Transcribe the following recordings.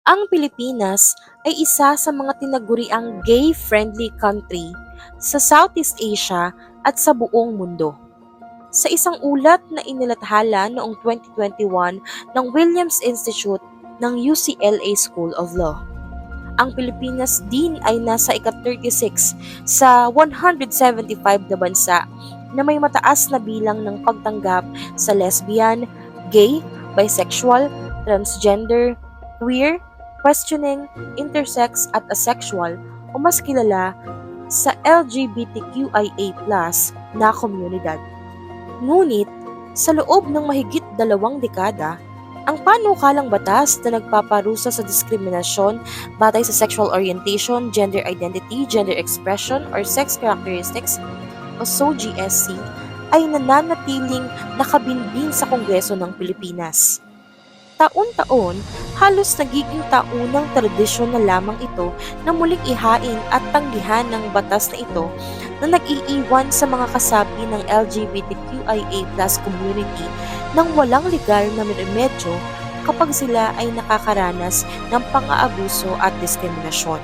Ang Pilipinas ay isa sa mga tinaguriang gay-friendly country sa Southeast Asia at sa buong mundo. Sa isang ulat na inilathala noong 2021 ng Williams Institute ng UCLA School of Law, ang Pilipinas din ay nasa ika-36 sa 175 na bansa na may mataas na bilang ng pagtanggap sa lesbian, gay, bisexual, transgender, queer, questioning, intersex at asexual o mas kilala sa LGBTQIA+ na komunidad. Ngunit, sa loob ng mahigit 2 dekada, ang panukalang batas na nagpaparusa sa diskriminasyon batay sa sexual orientation, gender identity, gender expression, or sex characteristics o SOGSC ay nananatiling nakabinbin sa Kongreso ng Pilipinas. Taon-taon, halos nagiging taunang tradisyon na lamang ito na muling ihain at tanggihan ng batas na ito na nag-iiwan sa mga kasapi ng LGBTQIA+ community ng walang legal na remedyo kapag sila ay nakakaranas ng pang-aabuso at diskriminasyon.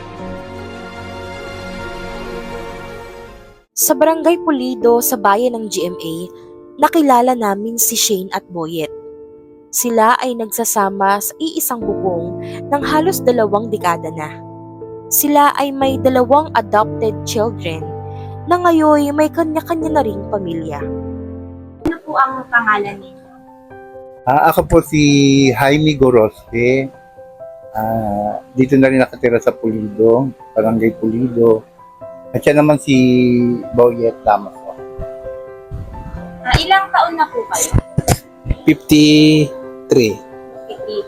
Sa Barangay Pulido sa bayan ng GMA, nakilala namin si Shane at Boyet. Sila ay nagsasama sa iisang bubong ng halos 2 dekada na. Sila ay may 2 adopted children na ngayon may kanya-kanya na ring pamilya. Ano po ang pangalan niyo? Ako po si Jaime Gorospe. Dito na rin nakatira sa Pulido, Barangay Pulido. At siya naman si Boyet Damaso. Ilang taon na po kayo? 53.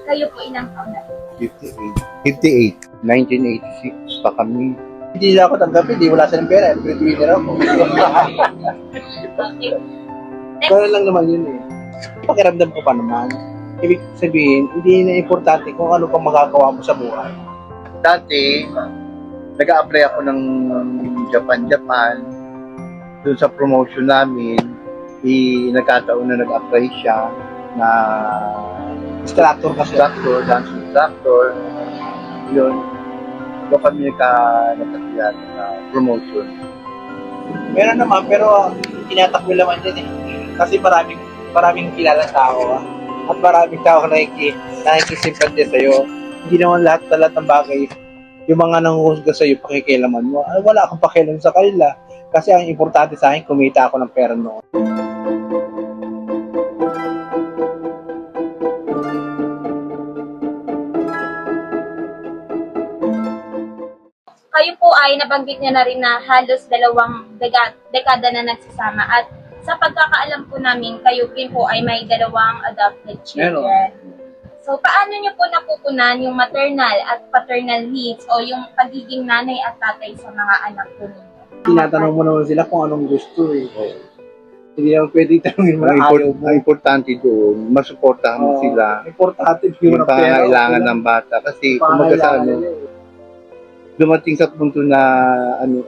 Kayo po ilang taon na po? 58. 1986 pa kami. Hindi nila ako tanggapin, di wala silang pera, breadwinner ako. Okay. Kaya lang naman yun eh. Pakiramdam ko pa naman. Ibig sabihin, hindi na importante kung ano pang magagawa mo sa buhay. Dati, nag-a-apply ako ng Japan. Doon sa promotion namin, nagkataon na nag-apply siya na instructor, dance instructor. Yun. Doon kami nagkakilala na promotion. Meron naman, pero tinatakbo naman din eh. Kasi maraming kilalang tao at maraming tao nakikisimpanya sa'yo. Hindi naman lahat ng bagay yung mga nanguhusga sa'yo, pakikialaman mo. Wala akong pakialam sa kanila. Kasi ang importante sa akin, kumita ako ng pera noon. Kayo po ay nabanggit niya na rin na halos 2 dekada na nagsasama at sa pagkakaalam po namin, kayo din po ay may 2 adopted children. So, paano niyo po napupunan yung maternal at paternal needs o yung pagiging nanay at tatay sa mga anak po ninyo? Tinatanong mo naman sila kung anong gusto eh. Hindi naman pwedeng tanongin mo na ayaw mo. Ang importante doon, masuportahan mo sila. Importante Yung pangangailangan ng bata. Kasi kumbaga sa dumating sa punto na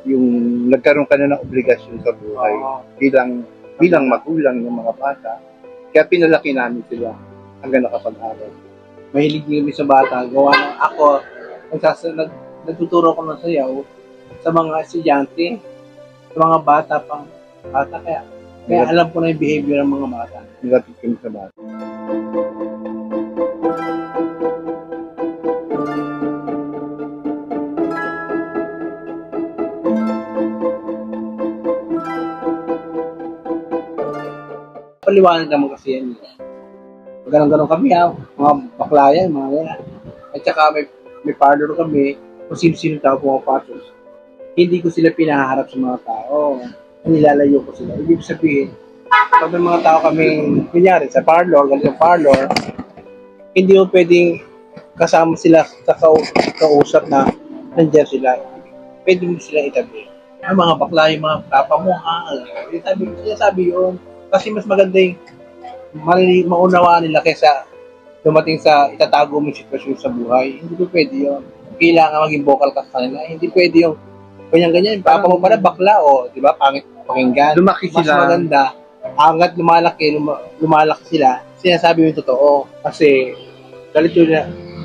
yung nagkaroon ka na ng obligasyon sa buhay bilang magulang ng mga bata. Kaya pinalaki namin sila hanggang nakapag-aral. Mahilig kami sa bata. Gawa ng ako, nagtuturo ko ng sayaw sa mga estudyante, sa mga bata pang bata. Kaya alam ko na yung behavior ng mga bata. Nilapit kami sa bata. Paliwanag naman kasi yan. Ganun kami mga bakla yan, mga yan. At saka may parlor kami, kung sino-sino tao pumapasok. Hindi ko sila pinaharap sa mga tao. Nilalayo ko sila. Ibig sabihin, pag may mga tao kami, kunyari sa parlor, ganitong parlor, hindi mo pwedeng kasama sila sa kausap na nandiyan sila. Pwede mo sila itabi. Ang mga bakla, yung mga kapamukha, sabi yun. Kasi mas maganda yung maunawaan nila kaysa dumating sa itatago mo yung sitwasyon sa buhay. Hindi ko pwede yun. Kailangan maging vocal ka sa kanila. Hindi pwede yung ganyan-ganyan. Papa mo pala bakla o, di ba, pangit pakinggan. Lumaki Mas sila. maganda. Hanggat lumalaki sila, sinasabi mo yung totoo. Kasi, ganito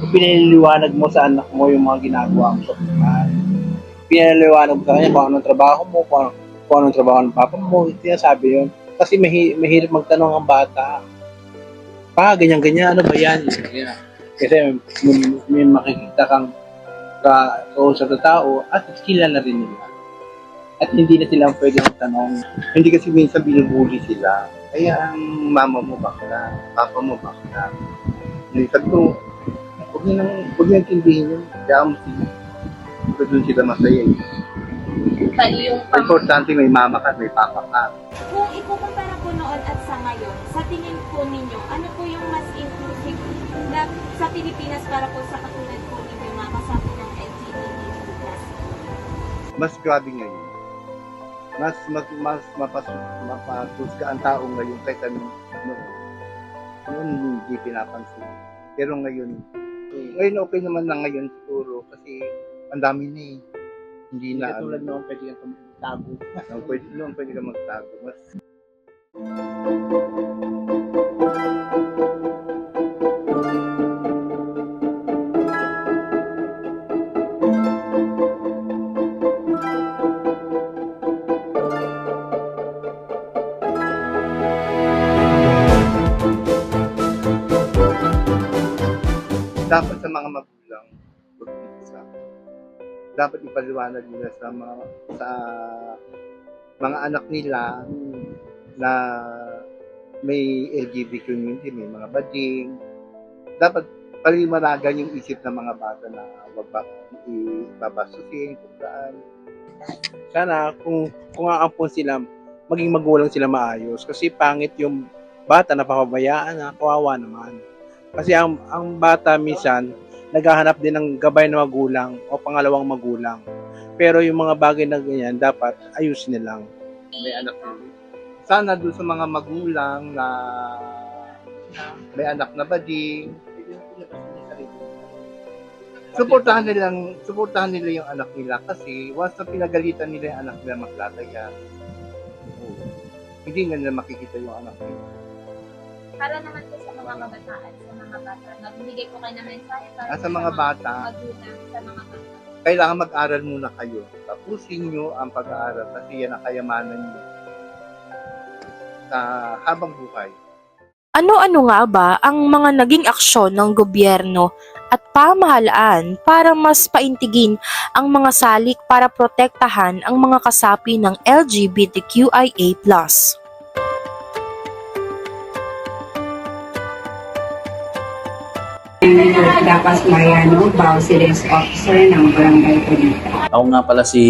Kung pinaliliwanag mo sa anak mo yung mga ginagawa mo sa buhay. Pinaliliwanag mo sa kanya kung anong trabaho mo, kung anong trabaho ng papa mo, ito yung sabi yun. Kasi mahirap magtanong ang bata. Ganyan-ganyan, ano ba yan? Yeah. Kasi may makikita kang kausap na tao at kilala rin nila. At hindi na sila pwede magtanong. Hindi kasi minsan binubuli sila. Kaya ang mama mo bakla, papa mo bakla. Hindi sabi ko, huwag niyo tindihin yun. Kaya mo sila. Huwag doon sila masaya eh. Bali yung Importante may mama ka, may papa ka. Kung ikukumpara po noon at sa ngayon, sa tingin po ninyo, ano po yung mas inclusive na sa Pilipinas para po sa katulad po ninyo mga kasapi ng LGBTQ+? Mas grabe ngayon. Mas mapatus ka ang tao ngayon kaysa noon. Noon hindi pinapansin. Pero ngayon okay naman na ngayon siguro kasi ang dami na eh. Hindi na Katulad noon, pwede kang tago. noon pwede ka magtago. Mas dapat sa mga magulang, dapat ipaliwanag nila sa mga anak nila na may LGBT community, may mga bading. Dapat paliwanagan yung isip ng mga bata na wag ibabasusin kung saan. Sana kung aampon sila, maging magulang sila maayos. Kasi pangit yung bata na papabayaan na, kawawa naman. Kasi ang bata minsan, naghahanap din ng gabay ng magulang o pangalawang magulang. Pero yung mga bagay na ganyan, dapat ayusin nilang. May anak nila. Sana doon sa mga magulang na may anak na bading, suportahan nila yung anak nila kasi once na pinagalitan nila yung anak nila maglalaya. Hindi nga nila makikita yung anak nila. Para naman po sa mga kabataan, sa mga bata, nagbibigay po kayo ng mensahe para Sa mga bata, magulang, sa mga bata. kailangan mag-aral muna kayo. Tapusin nyo ang pag-aaral kasi yan ang kayamanan nyo sa habang buhay. Ano-ano nga ba ang mga naging aksyon ng gobyerno at pamahalaan para mas paintigin ang mga salik para protektahan ang mga kasapi ng LGBTQIA+. Dapat Mariano, Bausiles Officer ng Barangay Pulita. Ako nga pala si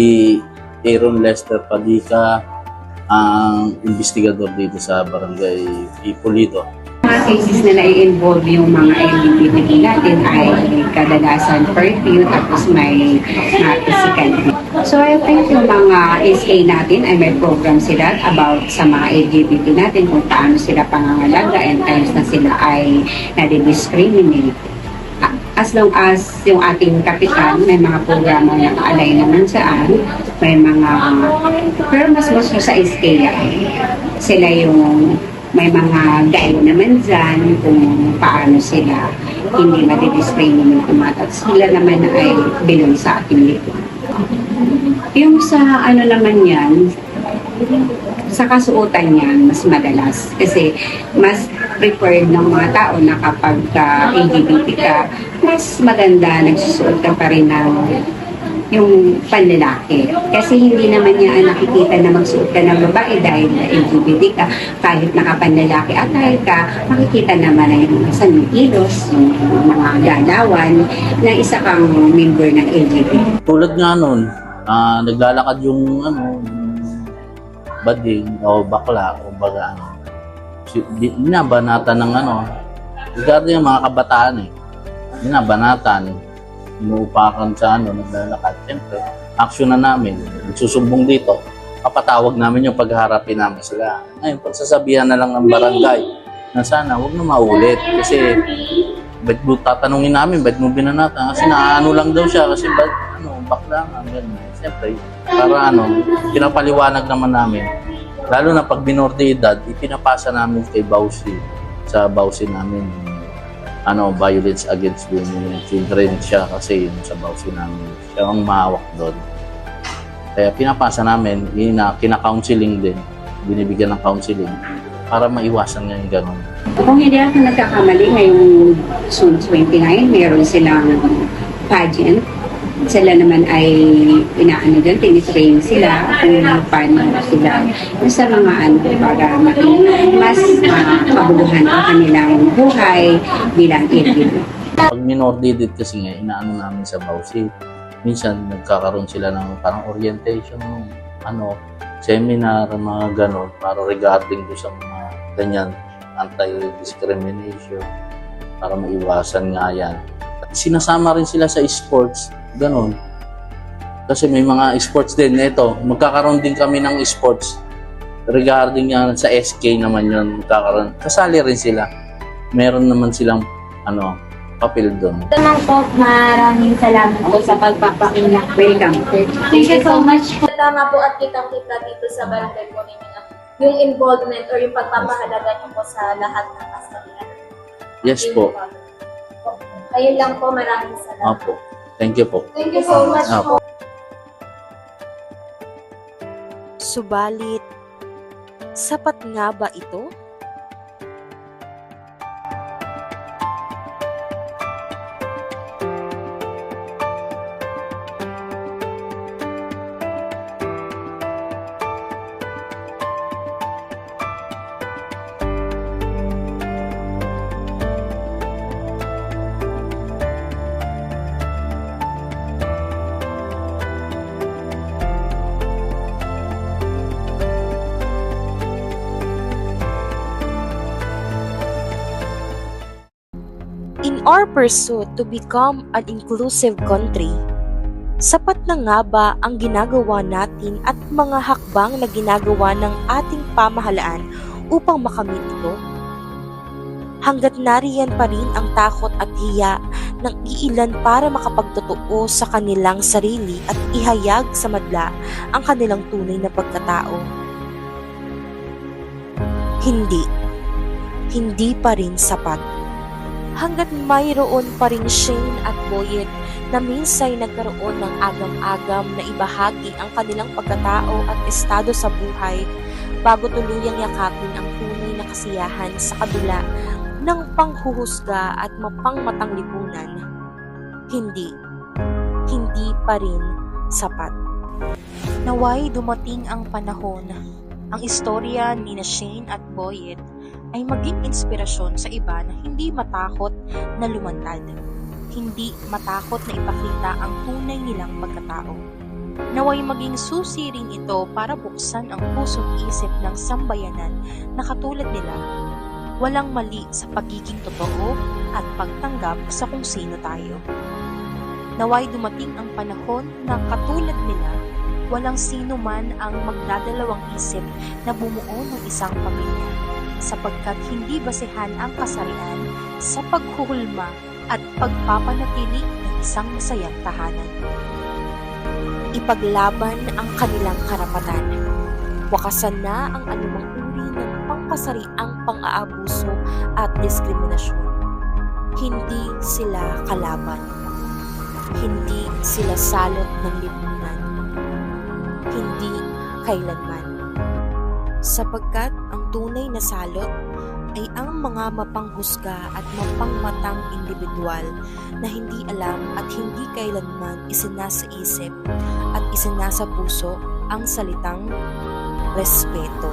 Aaron Lester Padika, ang investigador dito sa Barangay Ipulito. Mga cases na nai-involve yung mga LGBT natin ay kadalasan curfew tapos may physical. So I think yung mga SA natin ay may program sila about sa mga LGBT natin kung paano sila pangangalaga and times na sila ay nadi-discriminate. As long as yung ating kapitan may mga programa na alay naman saan, may mga, pero mas gusto sa SK sila yung may mga guide naman dyan kung paano sila hindi madidiscriminate at sila naman ay belong sa ating lipunan. Yung sa ano naman yan, sa kasuotan niyan, mas madalas. Kasi mas preferred ng mga tao na kapag LGBT ka, mas maganda nagsusuot ka pa rin ng yung panlalaki. Kasi hindi naman niya nakikita na magsuot ka ng babae dahil LGBT ka, kahit nakapanlalaki at dahil ka, makikita naman na yung mga sanmikilos, yung mga galawan, na isa kang member ng LGBT. Tulad nga nun, naglalakad yung bading o bakla o baga binabanatan ng regarding yung mga kabataan binabanatan, inuupakan sa naglalakad. Siyempre, aksyon na namin, susumbong dito, kapatawag namin yung pagharapin namin sila. Ngayon, pagsasabihan na lang ng barangay na sana huwag na maulit kasi ba't mo tatanungin namin, ba't mo binanatan? Kasi naano lang daw siya kasi bakla nga, ganun. Siyempre, para pinapaliwanag naman namin. Lalo na pag minor de edad, ipinapasa namin kay Bausi, sa Bausi namin. violence against women and children siya kasi yun sa bawsi namin. Siya ang mahawak doon. Kaya pinapasa namin, kina-counseling din, binibigyan ng counseling para maiwasan nga yung ganun. Kung hindi ako nagkakamali, ngayong June 29, meron silang pageant. Sila naman ay tinitrain sila kung paano sila sa mga para maging mas kabuluhan ang kanilang buhay bilang LGBT. Pag minor-didid kasi nga, inaano namin sa bawsi. Minsan nagkakaroon sila ng parang orientation, seminar, mga ganon, para regarding do sa mga ganyan, anti-discrimination, para maiwasan nga yan. Sinasama rin sila sa sports, ganon. Kasi may mga sports din. Ito, magkakaroon din kami ng sports regarding yan sa SK naman yun, magkakaroon. Kasali rin sila. Meron naman silang papel doon. Naman po, maraming salamat po sa pagpapakinig. Welcome. Thank you so much po. Tama po at kitang-kita dito sa barangay po ninyo na yung involvement or yung pagpapahalaga niyo po sa lahat ng kasabihan. Yes po. Ayun lang po, maraming salamat. Opo. Thank you po. Thank you so much Opo. po. Subalit, sapat nga ba ito? In our pursuit to become an inclusive country, sapat na nga ba ang ginagawa natin at mga hakbang na ginagawa ng ating pamahalaan upang makamit ito? Hanggat nariyan pa rin ang takot at hiya ng iilan para makapagtotoo sa kanilang sarili at ihayag sa madla ang kanilang tunay na pagkatao. Hindi pa rin sapat. Hanggat mayroon pa rin Shane at Boyet na minsay nagkaroon ng agam-agam na ibahagi ang kanilang pagkatao at estado sa buhay bago tuluyang yakapin ang tunay na kasiyahan sa kabila ng panghuhusga at mapangmatang lipunan, hindi pa rin sapat. Naway dumating ang panahon, ang istorya ni Shane at Boyet ay maging inspirasyon sa iba na hindi matakot na lumantad, hindi matakot na ipakita ang tunay nilang pagkatao. Naway maging susi rin ito para buksan ang puso't isip ng sambayanan na katulad nila. Walang mali sa pagiging totoo at pagtanggap sa kung sino tayo. Naway dumating ang panahon na katulad nila, walang sino man ang magdadalawang isip na bumuo ng isang pamilya, sapagkat hindi basehan ang kasarian sa paghuhulma at pagpapanatili ng isang masayang tahanan. Ipaglaban ang kanilang karapatan. Wakasan na ang anumang uri ng pangkasariang pang-aabuso at diskriminasyon. Hindi sila kalaban. Hindi sila salot ng lipunan. Hindi kailanman. Sapagkat ang tunay na salot ay ang mga mapanghusga at mapangmatang individual na hindi alam at hindi kailanman isinasaisip at isinasa puso ang salitang respeto.